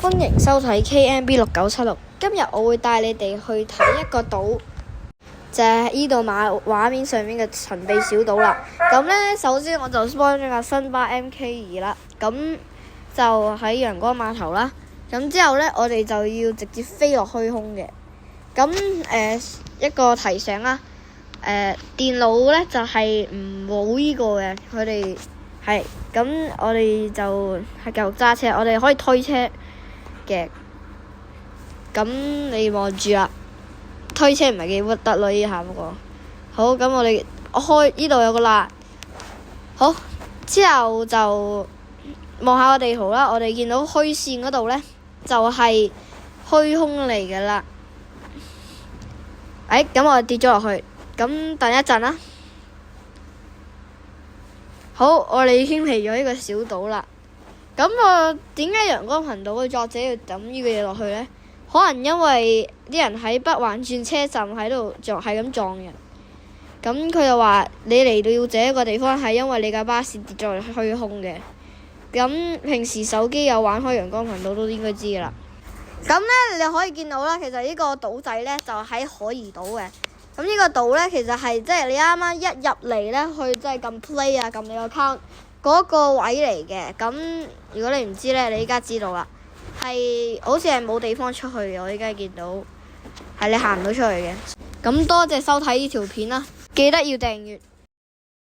歡迎收睇 KNB6976。今日我會帶你哋去睇一個島，就係呢度畫面上面嘅神秘小島啦。咁呢，首先我就 spawn 咗架新巴 MK2啦，咁就喺陽光碼頭啦。咁之後呢，我哋就要直接飛落虛空嘅。咁一個提醒啦，電腦呢就係冇呢個嘅，佢哋係咁，我哋就係繼續揸車，我哋可以推車嘅。咁你望住啦，推車唔係幾屈得咯，呢下不過好。咁我開呢度有個啦，好，之後就望下個地圖啦。我哋見到虛線嗰度呢，就係虛空嚟㗎啦。咁我跌咗落去，咁等一陣啦。好，我哋已經嚟咗呢個小島啦。咁我點解陽光頻道嘅作者要抌呢個嘢落去呢？可能因為啲人喺北環轉車站喺度係咁撞人。咁佢就話你嚟到這個地方係因為你架巴士跌咗落虛空嘅。咁平時手機有玩開陽光頻道都應該知㗎啦。咁呢，你可以見到啦，其實呢個島仔呢，就喺海怡島嘅。咁呢個島呢，其實係即係你啱啱一入嚟呢，去即係撳 play 啊，撳你個 account 嗰個位嚟嘅。咁如果你唔知呢，你依家知道啦，係好似係冇地方出去嘅。我依家見到係你行唔到出去嘅。咁多謝收睇呢條片啦，記得要訂閱。